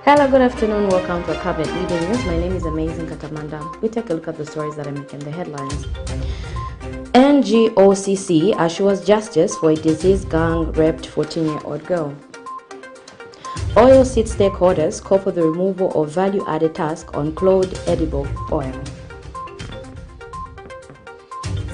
Hello, good afternoon. Welcome to Camnet Leading News. My name is Amazing Katamanda. We take a look at the stories that are making the headlines. NGOCC assures justice for a deceased gang-raped 14-year-old girl. OILSEED stakeholders call for the removal of value-added tax on CRUDE edible oil.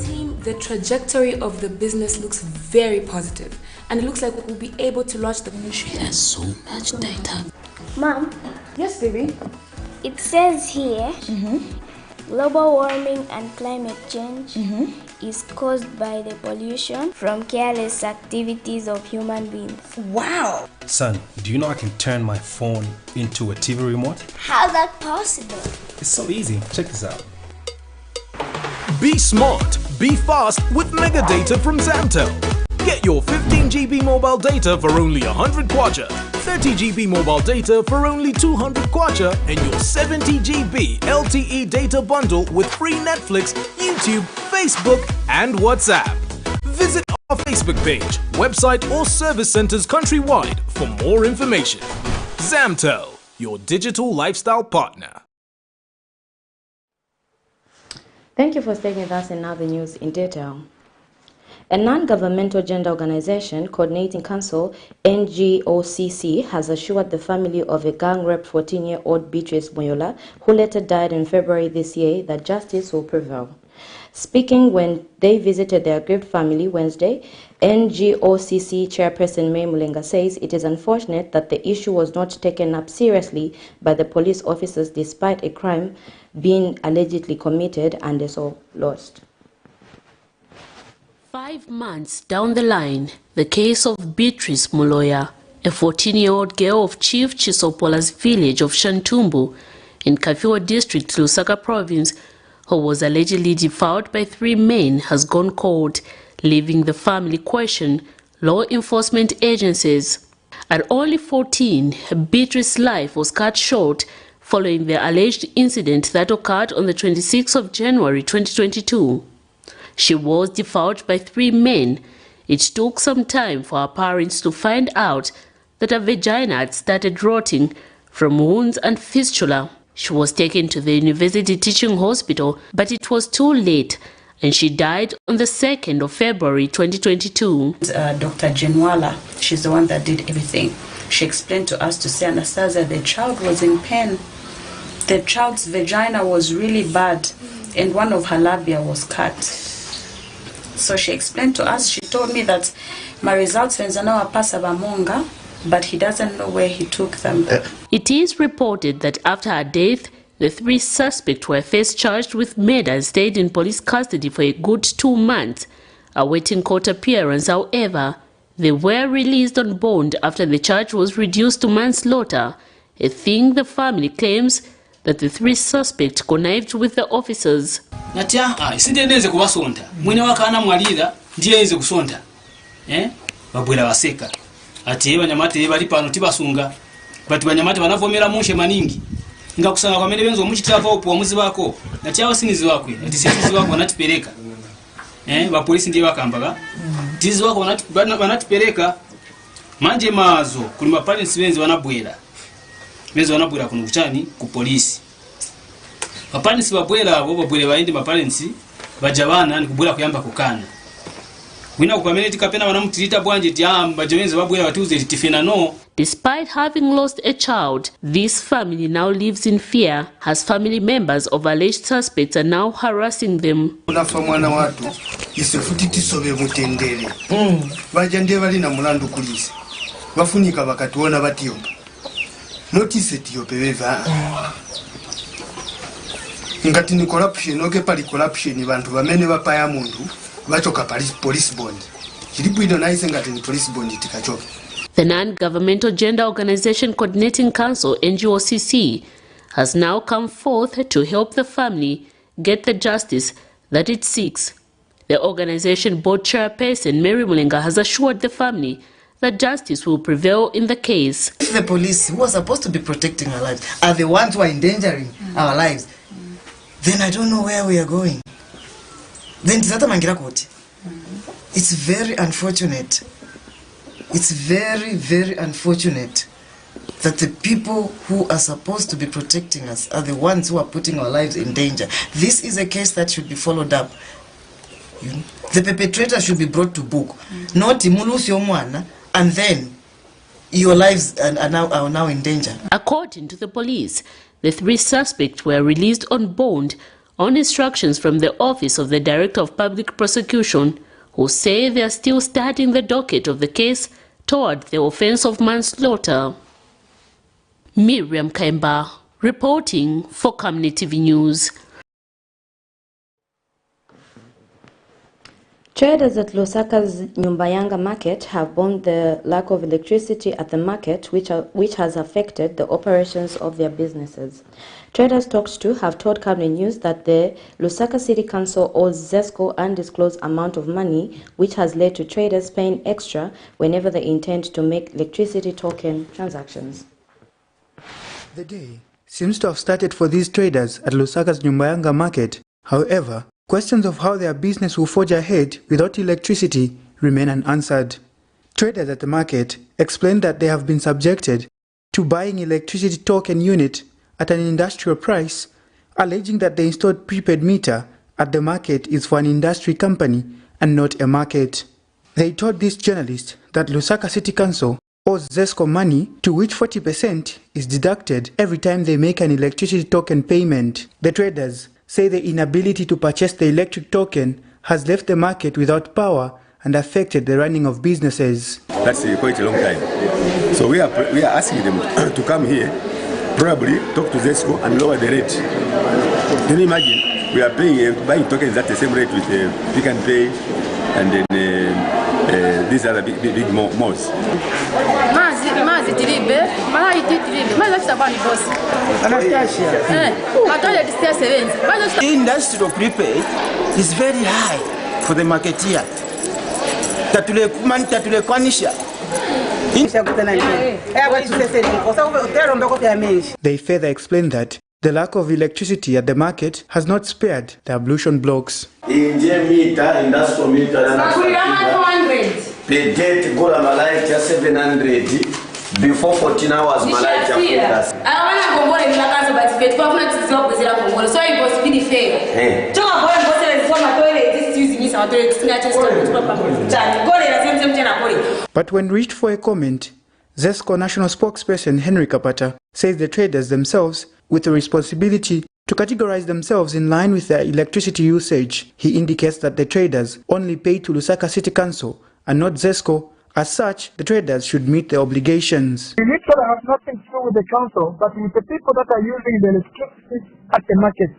Team, the trajectory of the business looks very positive, and it looks like we'll be able to launch the... She has so much data. Mom? Yes, baby? It says here, global warming and climate change is caused by the pollution from careless activities of human beings. Wow! Son, do you know I can turn my phone into a TV remote? How's that possible? It's so easy. Check this out. Be smart, be fast with mega data from Zamtel. Get your 15 GB mobile data for only 100 kwacha, 30 GB mobile data for only 200 kwacha, and your 70 GB LTE data bundle with free Netflix, YouTube, Facebook, and WhatsApp. Visit our Facebook page, website, or service centers countrywide for more information. Zamtel, your digital lifestyle partner. Thank you for staying with us, and now the news in detail. A non-governmental gender organization, Coordinating Council, NGOCC, has assured the family of a gang-raped 14-year-old Beatrice Mayola, who later died in February this year, that justice will prevail. Speaking when they visited their aggrieved family Wednesday, NGOCC chairperson May Mulenga says it is unfortunate that the issue was not taken up seriously by the police officers despite a crime being allegedly committed and is all lost. 5 months down the line, the case of Beatrice Muloya, a 14-year-old girl of Chief Chisopola's village of Shantumbu in Kafiwa district, Lusaka province, who was allegedly defiled by 3 men, has gone cold, leaving the family question law enforcement agencies. At only 14, Beatrice's life was cut short following the alleged incident that occurred on the 26th of January 2022. She was defiled by 3 men. It took some time for her parents to find out that her vagina had started rotting from wounds and fistula. She was taken to the University Teaching Hospital, but it was too late, and she died on the 2nd of February 2022. Dr. Jenwala, she's the one that did everything. She explained to us to say, Anastasia, the child was in pain. The child's vagina was really bad, and one of her labia was cut. So she explained to us, she told me that my results were Monga, but he doesn't know where he took them. It is reported that after her death, the 3 suspects were first charged with murder and stayed in police custody for a good 2 months, awaiting court appearance. However, they were released on bond after the charge was reduced to manslaughter, a thing the family claims that the 3 suspects connived with the officers. Natia sindeneze kubasonta mwene wakana mwalira ndiye ize kusonta babwera baseka ati banyamate bali pano tibasunga bati banyamate banavomera mushe maningi ngakusanga kwamene benzo muchitava opo muzi bako natia abasinizi bakwe ati sisizi bako banatipereka ba polisi ndiye bakambaka tizi bako banatipereka manje mazo kuli ma parents benzi banabwera kuno kuchani ku polisi. Maparents babwera abo babwere baende maparents bajabana ni kubwera kuyamba kukana. Wina kupamene tikapena banamutirita bwanje ti bajewenze babwera batuze tifena no. Despite having lost a child, this family now lives in fear as family members of alleged suspects are now harassing them. Unafa mwana watu isefuti tisobe mutendere. Bajande bali na mulandu kulisi. Bafunika bakatuona batiyo. Notice tiyo pebeva. Ngati ni corruption oke pali corruption bantu bamene bapaya mundu bachoka police bond. Chilipuido naise ngati ni police bond tikachoka. The non-governmental gender organization Coordinating Council, NGOCC, has now come forth to help the family get the justice that it seeks. The organization board chairperson Mary Mulenga has assured the family that justice will prevail in the case. If the police who are supposed to be protecting our lives are the ones who are endangering our lives, then I don't know where we are going. Then it's very unfortunate. It's very, very unfortunate that the people who are supposed to be protecting us are the ones who are putting our lives in danger. This is a case that should be followed up. The perpetrator should be brought to book, not imulusi and then your lives are now in danger. According to the police, the 3 suspects were released on bond on instructions from the Office of the Director of Public Prosecution, who say they are still starting the docket of the case toward the offense of manslaughter. Miriam Kaimba, reporting for Camnet TV News. Traders at Lusaka's Nyumbayanga market have borne the lack of electricity at the market, which has affected the operations of their businesses. Traders talked to have told Camnet News that the Lusaka City Council owes ZESCO undisclosed amount of money, which has led to traders paying extra whenever they intend to make electricity token transactions. The day seems to have started for these traders at Lusaka's Nyumbayanga market. However, questions of how their business will forge ahead without electricity remain unanswered. Traders at the market explained that they have been subjected to buying electricity token unit at an industrial price, alleging that the installed prepaid meter at the market is for an industry company and not a market. They told this journalist that Lusaka City Council owes ZESCO money, to which 40% is deducted every time they make an electricity token payment. The traders say the inability to purchase the electric token has left the market without power and affected the running of businesses. That's quite a long time. So we are asking them to come here, probably talk to ZESCO and lower the rate. Can you imagine? We are buying tokens at the same rate with Pick and Pay and then these other big malls. The industry of prepaid is very high for the marketeer. They further explain that the lack of electricity at the market has not spared the ablution blocks. Industrial meter, they get go to Malaya 700 before 14 hours. Malaya. But when reached for a comment, ZESCO national spokesperson Henry Kapata says the traders themselves with the responsibility to categorize themselves in line with their electricity usage. He indicates that the traders only pay to Lusaka City Council and not ZESCO. As such, the traders should meet their obligations. We literally have nothing to do with the council, but with the people that are using the electricity at the market,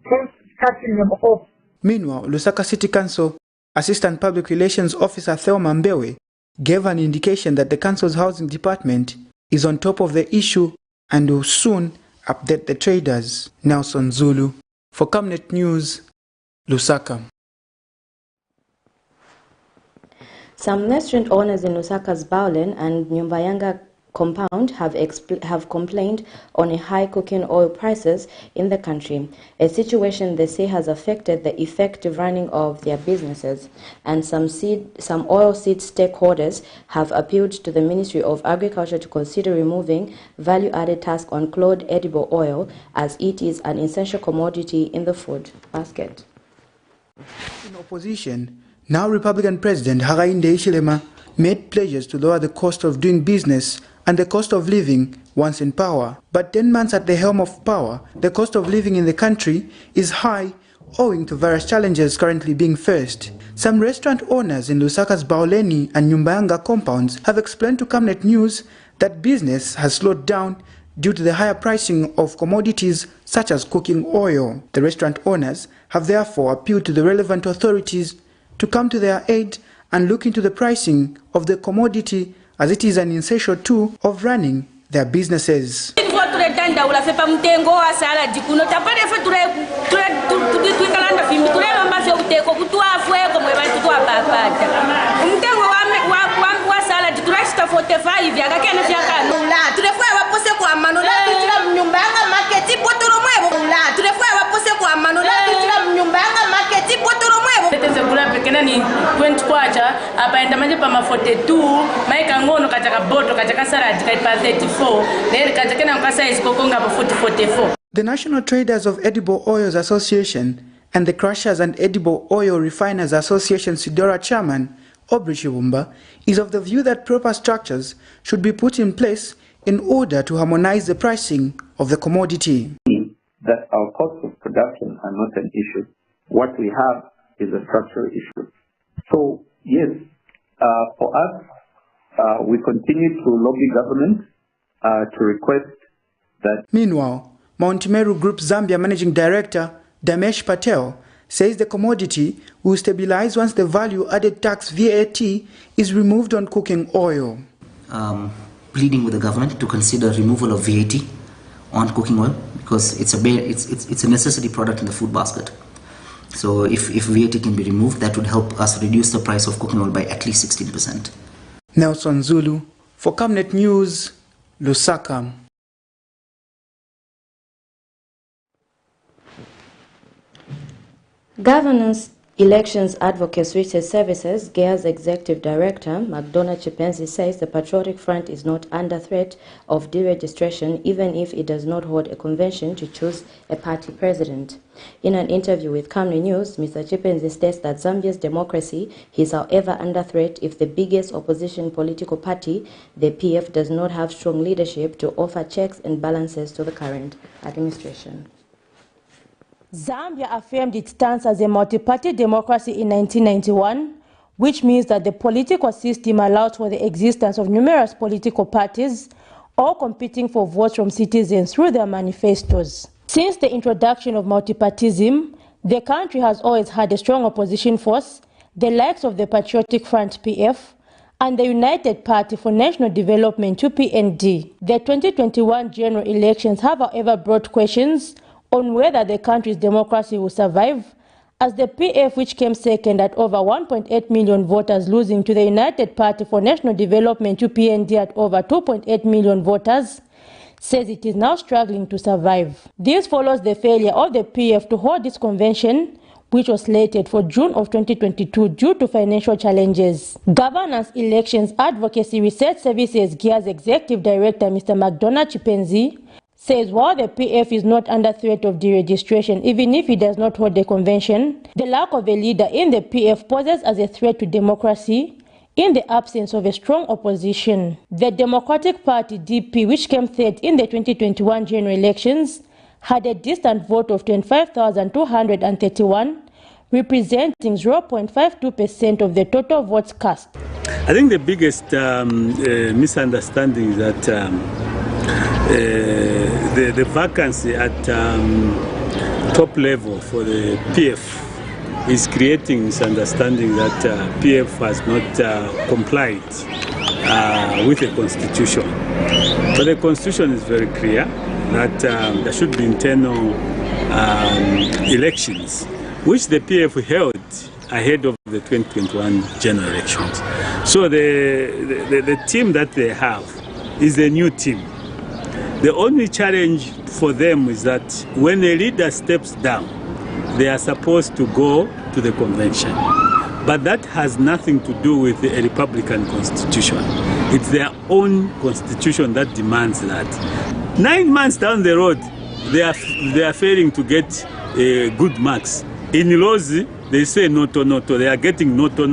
hence cutting them off. Meanwhile, Lusaka City Council Assistant Public Relations Officer Thelma Mbewe gave an indication that the council's housing department is on top of the issue and will soon update the traders. Nelson Zulu for Camnet News, Lusaka. Some restaurant owners in Lusaka's Baulen and Nyumbayanga compound have complained on a high cooking oil prices in the country, a situation they say has affected the effective running of their businesses. And some oilseed stakeholders have appealed to the Ministry of Agriculture to consider removing value-added tax on crude edible oil, as it is an essential commodity in the food basket. In opposition, now Republican President Hakainde Hichilema made pledges to lower the cost of doing business and the cost of living once in power. But 10 months at the helm of power, the cost of living in the country is high owing to various challenges currently being faced. Some restaurant owners in Lusaka's Bauleni and Nyumbayanga compounds have explained to Camnet News that business has slowed down due to the higher pricing of commodities such as cooking oil. The restaurant owners have therefore appealed to the relevant authorities to come to their aid and look into the pricing of the commodity, as it is an essential tool of running their businesses. apaenda manje pa 42 maika ngono kachaka boto kachaka salad kaipa 34 neri kachakena nkasize kokonga pa 44. The National Traders of Edible Oils Association and the Crushers and Edible Oil Refiners Association Sidora chairman, Aubrey Shibumba, is of the view that proper structures should be put in place in order to harmonize the pricing of the commodity. That our costs of production are not an issue. What we have is a structural issue. So, yes, for us, we continue to lobby government to request that. Meanwhile, Mount Meru Group Zambia Managing Director Damesh Patel says the commodity will stabilize once the value-added tax VAT is removed on cooking oil. Pleading with the government to consider removal of VAT on cooking oil because it's a necessity product in the food basket. So if VAT can be removed, that would help us reduce the price of cooking oil by at least 16%. Nelson Zulu for Camnet News, Lusaka. Governance Elections Advocates Research Services, GEA's Executive Director, McDonough Chipenzi, says the Patriotic Front is not under threat of deregistration even if it does not hold a convention to choose a party president. In an interview with Camnet News, Mr. Chipenzi states that Zambia's democracy is however under threat if the biggest opposition political party, the PF, does not have strong leadership to offer checks and balances to the current administration. Zambia affirmed its stance as a multi-party democracy in 1991, which means that the political system allows for the existence of numerous political parties, all competing for votes from citizens through their manifestos. Since the introduction of multipartism, the country has always had a strong opposition force, the likes of the Patriotic Front PF, and the United Party for National Development UPND. The 2021 general elections have however brought questions on whether the country's democracy will survive, as the PF, which came second at over 1.8 million voters, losing to the United Party for National Development UPND at over 2.8 million voters, says it is now struggling to survive. This follows the failure of the PF to hold its convention, which was slated for June of 2022 due to financial challenges. Governance Elections Advocacy Research Services GEA's Executive Director, Mr. McDonough Chipenzi, says while the PF is not under threat of deregistration, even if it does not hold a convention, the lack of a leader in the PF poses as a threat to democracy in the absence of a strong opposition. The Democratic Party, DP, which came third in the 2021 general elections, had a distant vote of 25,231, representing 0.52% of the total votes cast. I think the biggest misunderstanding is that the vacancy at top level for the PF is creating misunderstanding that PF has not complied with the constitution. But the constitution is very clear that there should be internal elections, which the PF held ahead of the 2021 general elections. So the team that they have is a new team. The only challenge for them is that when a leader steps down, they are supposed to go to the convention. But that has nothing to do with a Republican constitution. It's their own constitution that demands that. 9 months down the road, they are failing to get good marks. In Lozi, they say noto. They are getting noto.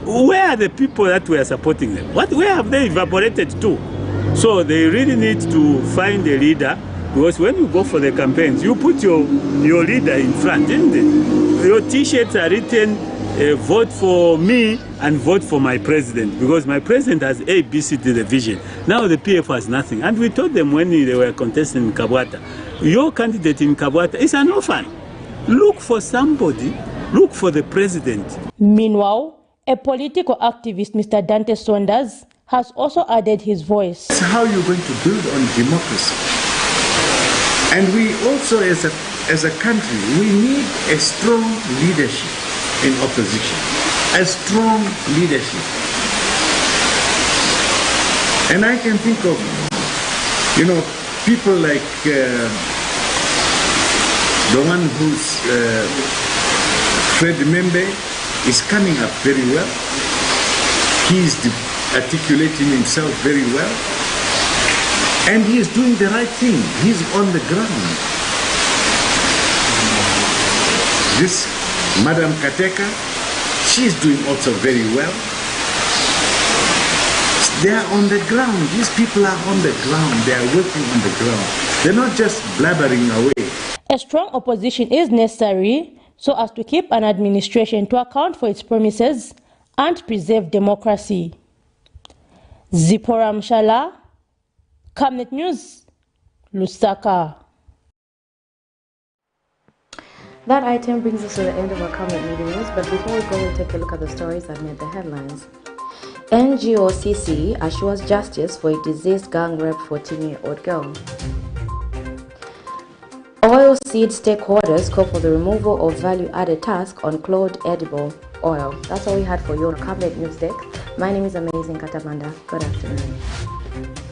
Where are the people that were supporting them? Where have they evaporated to? So they really need to find a leader, because when you go for the campaigns, you put your leader in front, isn't it? Your T-shirts are written, vote for me and vote for my president, because my president has A, B, C, D, the vision. Now the PF has nothing. And we told them when they were contesting in Kabwata, your candidate in Kabwata is an orphan. Look for somebody, look for the president. Meanwhile, a political activist, Mr. Dante Saunders, has also added his voice. It's how you're going to build on democracy. And we also, as a country, we need a strong leadership in opposition. A strong leadership. And I can think of, people like the one who's Fred Membe is coming up very well. He's articulating himself very well. And he is doing the right thing. He's on the ground. This Madam Kateka, she's doing also very well. They are on the ground. These people are on the ground. They are working on the ground. They're not just blabbering away. A strong opposition is necessary so as to keep an administration to account for its promises and preserve democracy. Zipporah Mshala, Camnet News, Lusaka. That item brings us to the end of our Camnet Media News, but before we go, we'll take a look at the stories that made the headlines. NGOCC assures justice for a deceased gang rape 14-year-old girl. OILSEED stakeholders call for the removal of value-added tax on crude edible oil. That's all we had for you on Camnet News Desk. My name is Amazing Katamanda. Good afternoon.